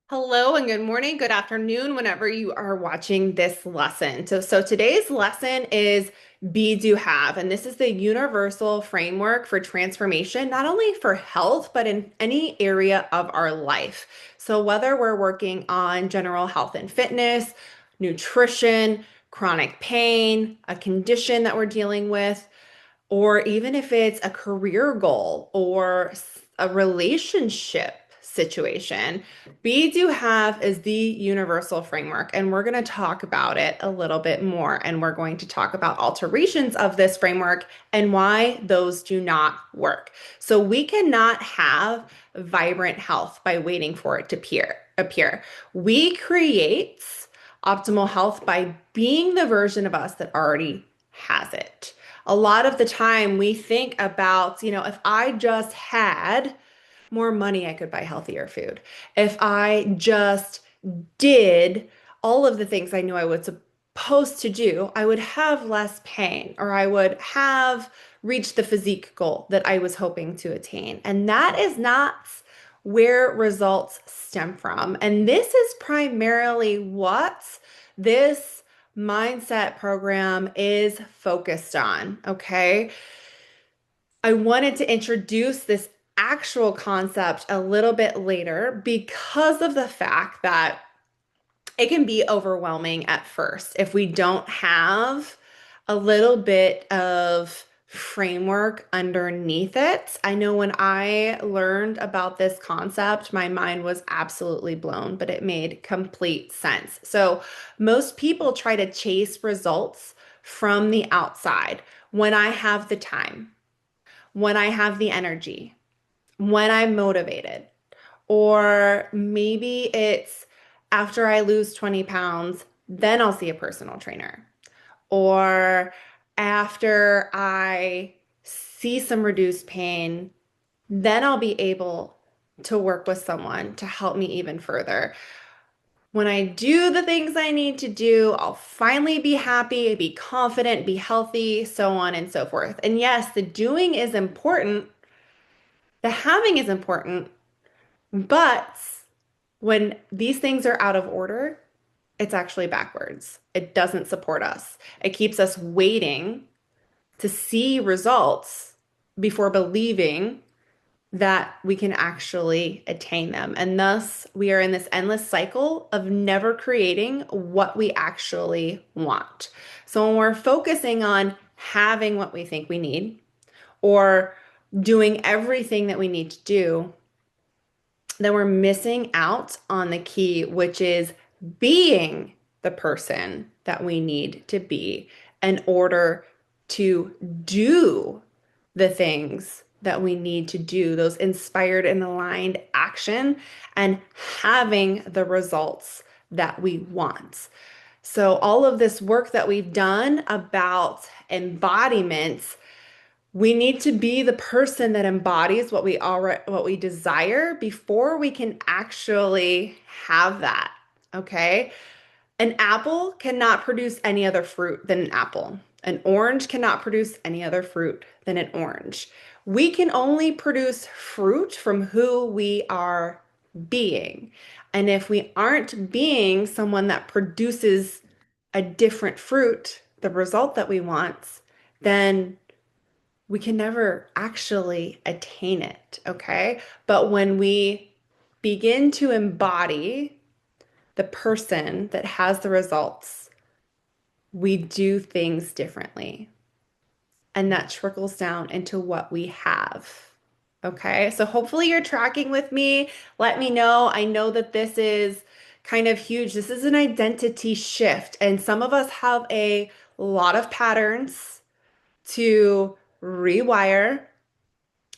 Hello and good morning, good afternoon, whenever you are watching this lesson. So today's lesson is Be Do Have, and this is the universal framework for transformation, not only for health, but in any area of our life. So whether we're working on general health and fitness, nutrition, chronic pain, a condition that we're dealing with, or even if it's a career goal or a relationship situation, we do have is the universal framework, and we're going to talk about it a little bit more. And we're going to talk about alterations of this framework and why those do not work. So we cannot have vibrant health by waiting for it to appear. We create optimal health by being the version of us that already has it. A lot of the time we think about, if I just had more money, I could buy healthier food. If I just did all of the things I knew I was supposed to do, I would have less pain or I would have reached the physique goal that I was hoping to attain. And that is not where results stem from. And this is primarily what this mindset program is focused on. Okay. I wanted to introduce this actual concept a little bit later because of the fact that it can be overwhelming at first if we don't have a little bit of framework underneath it. I know when I learned about this concept, my mind was absolutely blown, but it made complete sense. So, most people try to chase results from the outside when I have the time, when I have the energy, when I'm motivated, or maybe it's after I lose 20 pounds, then I'll see a personal trainer. Or after I see some reduced pain, then I'll be able to work with someone to help me even further. When I do the things I need to do, I'll finally be happy, be confident, be healthy, so on and so forth. And yes, the doing is important, the having is important, but when these things are out of order, it's actually backwards. It doesn't support us. It keeps us waiting to see results before believing that we can actually attain them. And thus, we are in this endless cycle of never creating what we actually want. So, when we're focusing on having what we think we need or doing everything that we need to do, then we're missing out on the key, which is being the person that we need to be in order to do the things that we need to do, those inspired and aligned action, and having the results that we want. So, all of this work that we've done about embodiments, we need to be the person that embodies what we desire before we can actually have that. Okay? An apple cannot produce any other fruit than an apple. An orange cannot produce any other fruit than an orange. We can only produce fruit from who we are being. And if we aren't being someone that produces a different fruit, the result that we want, then we can never actually attain it, okay? But when we begin to embody the person that has the results, we do things differently. And that trickles down into what we have. Okay, so hopefully you're tracking with me. Let me know. I know that this is kind of huge. This is an identity shift, and some of us have a lot of patterns to rewire.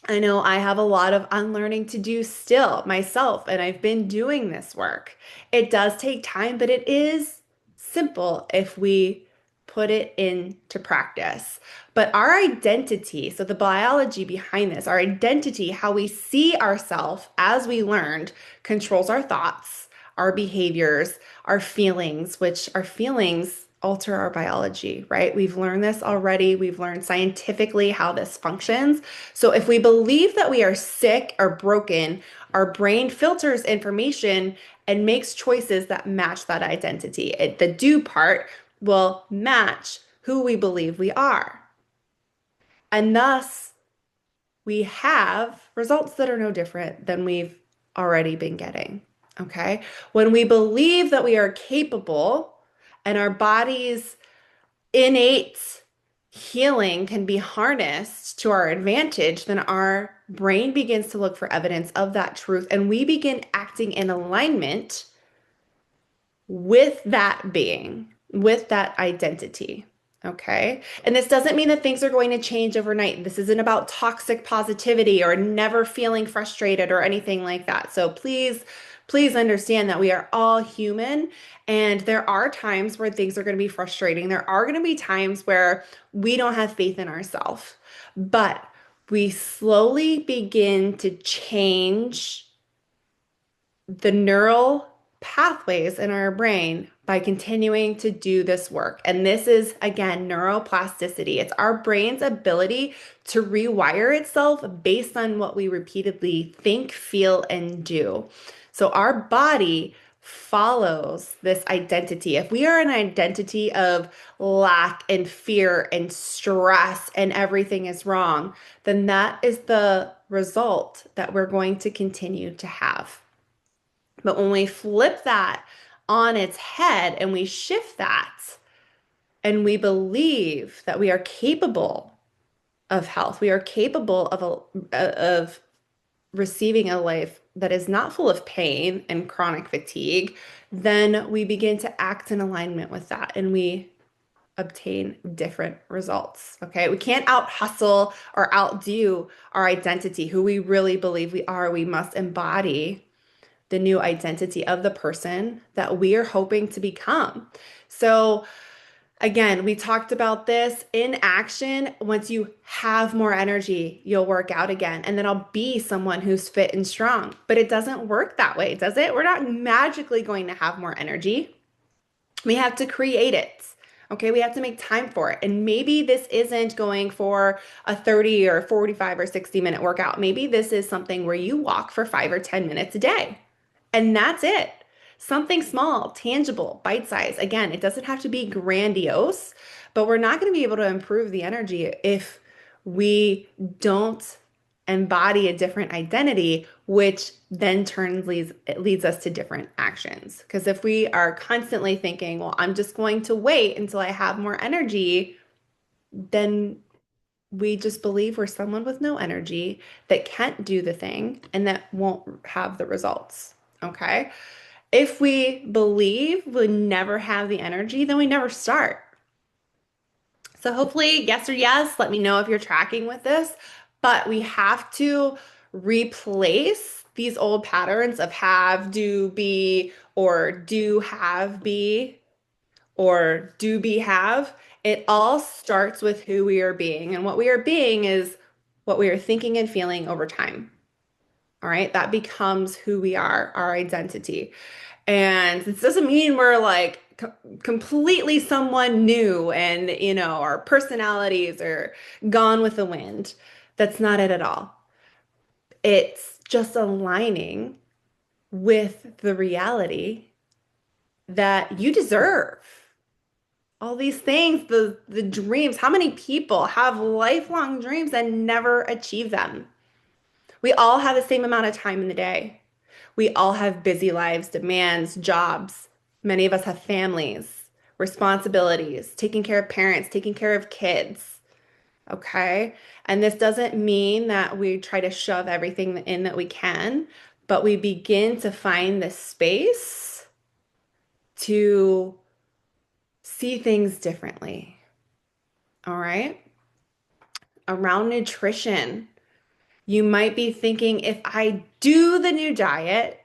I know I have a lot of unlearning to do still myself, and I've been doing this work. It does take time, but it is simple if we put it into practice. But our identity, so the biology behind this, our identity, how we see ourselves as we learned, controls our thoughts, our behaviors, our feelings, which our feelings alter our biology, right? We've learned this already. We've learned scientifically how this functions. So if we believe that we are sick or broken, our brain filters information and makes choices that match that identity. The do part will match who we believe we are. And thus, we have results that are no different than we've already been getting. Okay. When we believe that we are capable and our body's innate healing can be harnessed to our advantage, then our brain begins to look for evidence of that truth and we begin acting in alignment with that being, with that identity. Okay. And this doesn't mean that things are going to change overnight. This isn't about toxic positivity or never feeling frustrated or anything like that. So please understand that we are all human and there are times where things are going to be frustrating. There are going to be times where we don't have faith in ourselves, but we slowly begin to change the neural pathways in our brain by continuing to do this work. And this is, again, neuroplasticity. It's our brain's ability to rewire itself based on what we repeatedly think, feel, and do. So our body follows this identity. If we are an identity of lack and fear and stress and everything is wrong, then that is the result that we're going to continue to have. But when we flip that on its head and we shift that and we believe that we are capable of health, we are capable of receiving a life that is not full of pain and chronic fatigue, then we begin to act in alignment with that and we obtain different results. Okay. We can't out hustle or outdo our identity, who we really believe we are. We must embody the new identity of the person that we are hoping to become. So, again, we talked about this in action. Once you have more energy, you'll work out again, and then I'll be someone who's fit and strong. But it doesn't work that way, does it? We're not magically going to have more energy. We have to create it. Okay, we have to make time for it. And maybe this isn't going for a 30 or 45 or 60-minute workout. Maybe this is something where you walk for 5 or 10 minutes a day. And that's it. Something small, tangible, bite size. Again, it doesn't have to be grandiose, but we're not going to be able to improve the energy if we don't embody a different identity, which then leads us to different actions. Because if we are constantly thinking, well, I'm just going to wait until I have more energy, then we just believe we're someone with no energy that can't do the thing and that won't have the results. Okay. If we believe we never have the energy, then we never start. So hopefully, yes or yes, let me know if you're tracking with this. But we have to replace these old patterns of have, do, be, or do, have, be, or do, be, have. It all starts with who we are being. And what we are being is what we are thinking and feeling over time. All right. That becomes who we are, our identity. And this doesn't mean we're like completely someone new and, our personalities are gone with the wind. That's not it at all. It's just aligning with the reality that you deserve all these things, the dreams. How many people have lifelong dreams and never achieve them? We all have the same amount of time in the day. We all have busy lives, demands, jobs. Many of us have families, responsibilities, taking care of parents, taking care of kids. Okay. And this doesn't mean that we try to shove everything in that we can, but we begin to find the space to see things differently. All right. Around nutrition. You might be thinking, if I do the new diet,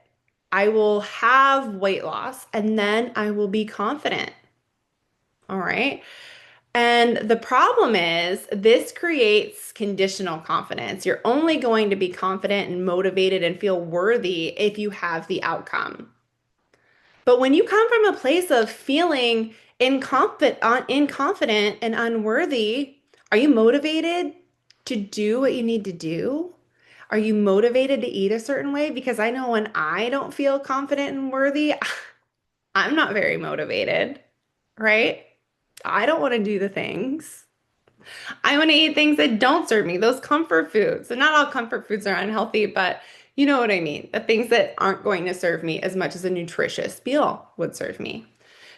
I will have weight loss and then I will be confident. All right. And the problem is, this creates conditional confidence. You're only going to be confident and motivated and feel worthy if you have the outcome. But when you come from a place of feeling Inconfident and unworthy, are you motivated to do what you need to do? Are you motivated to eat a certain way? Because I know when I don't feel confident and worthy, I'm not very motivated, right? I don't want to do the things. I want to eat things that don't serve me, those comfort foods. And not all comfort foods are unhealthy, but you know what I mean. The things that aren't going to serve me as much as a nutritious meal would serve me.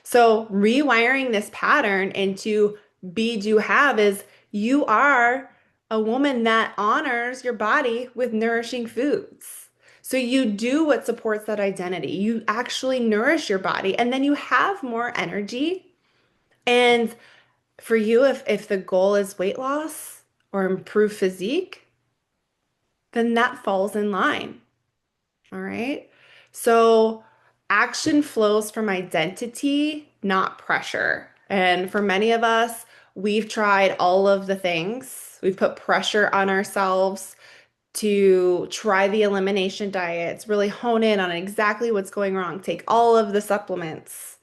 So rewiring this pattern into be, do, have is you are a woman that honors your body with nourishing foods. So you do what supports that identity. You actually nourish your body and then you have more energy. And for you, if the goal is weight loss or improve physique, then that falls in line. All right. So action flows from identity, not pressure. And for many of us, we've tried all of the things. We've put pressure on ourselves to try the elimination diets, really hone in on exactly what's going wrong, take all of the supplements,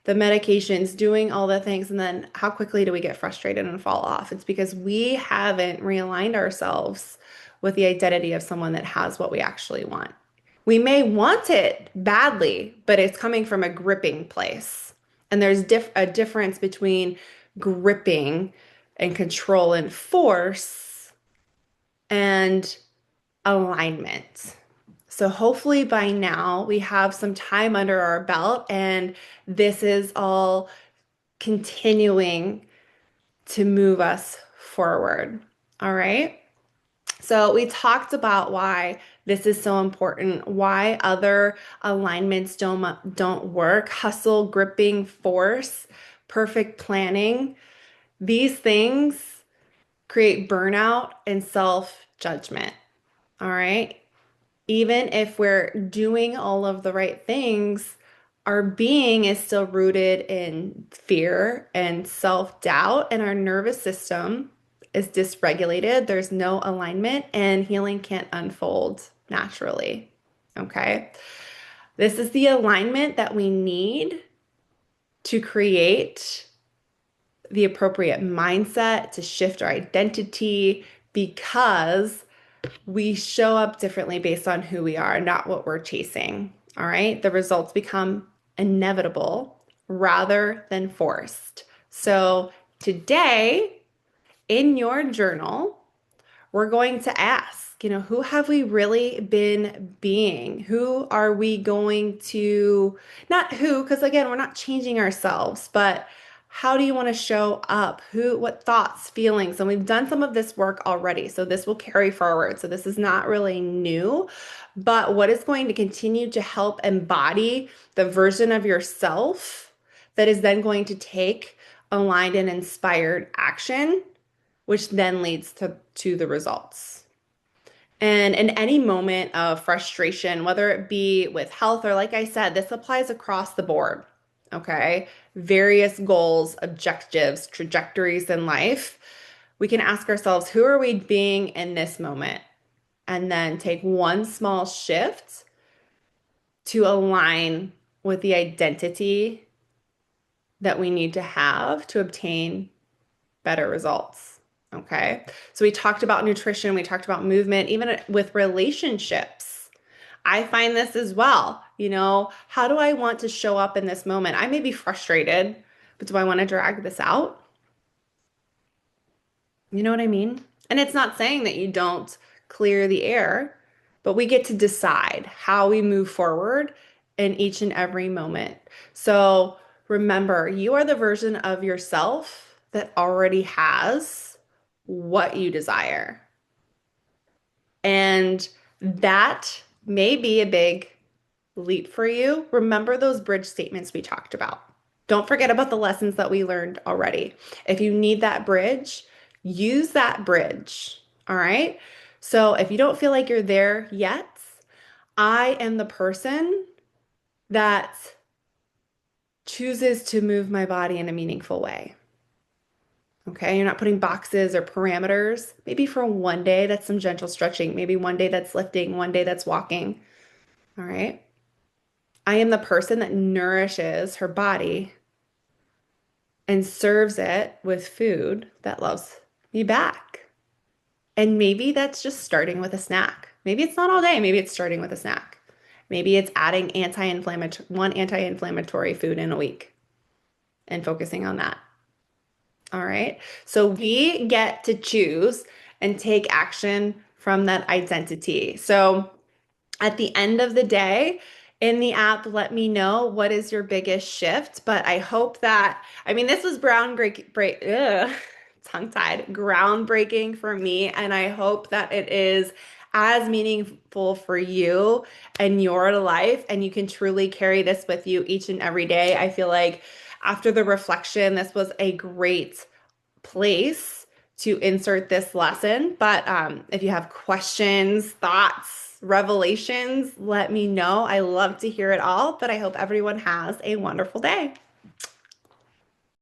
the medications, doing all the things. And then how quickly do we get frustrated and fall off? It's because we haven't realigned ourselves with the identity of someone that has what we actually want. We may want it badly, but it's coming from a gripping place. And there's a difference between gripping and control and force and alignment. So hopefully by now we have some time under our belt and this is all continuing to move us forward. All right. So we talked about why this is so important, why other alignments don't work, hustle, gripping, force, perfect planning. These things create burnout and self-judgment. All right. Even if we're doing all of the right things, our being is still rooted in fear and self-doubt, and our nervous system is dysregulated. There's no alignment, and healing can't unfold naturally. Okay. This is the alignment that we need to create the appropriate mindset to shift our identity because we show up differently based on who we are, not what we're chasing. All right. The results become inevitable rather than forced. So today, in your journal, we're going to ask, who have we really been being? Who are we going to, not who, because again, we're not changing ourselves, but how do you want to show up? What thoughts, feelings? And we've done some of this work already. So this will carry forward. So this is not really new, but what is going to continue to help embody the version of yourself that is then going to take aligned and inspired action which then leads to the results. And in any moment of frustration, whether it be with health or like I said, this applies across the board. Okay. Various goals, objectives, trajectories in life. We can ask ourselves, who are we being in this moment? And then take one small shift to align with the identity that we need to have to obtain better results. Okay. So we talked about nutrition, we talked about movement, even with relationships. I find this as well. How do I want to show up in this moment? I may be frustrated, but do I want to drag this out? You know what I mean? And it's not saying that you don't clear the air, but we get to decide how we move forward in each and every moment. So remember, you are the version of yourself that already has what you desire. And that may be a big leap for you. Remember those bridge statements we talked about. Don't forget about the lessons that we learned already. If you need that bridge, use that bridge. All right. So if you don't feel like you're there yet, I am the person that chooses to move my body in a meaningful way. Okay, you're not putting boxes or parameters. Maybe for one day, that's some gentle stretching. Maybe one day that's lifting, one day that's walking. All right. I am the person that nourishes her body and serves it with food that loves me back. And maybe that's just starting with a snack. Maybe it's not all day. Maybe it's starting with a snack. Maybe it's adding one anti-inflammatory food in a week and focusing on that. All right. So we get to choose and take action from that identity. So at the end of the day, in the app, let me know what is your biggest shift. But I hope that, I mean, this was tongue-tied, groundbreaking for me. And I hope that it is as meaningful for you and your life. And you can truly carry this with you each and every day. I feel like after the reflection, this was a great place to insert this lesson. But if you have questions, thoughts, revelations, let me know. I love to hear it all, but I hope everyone has a wonderful day.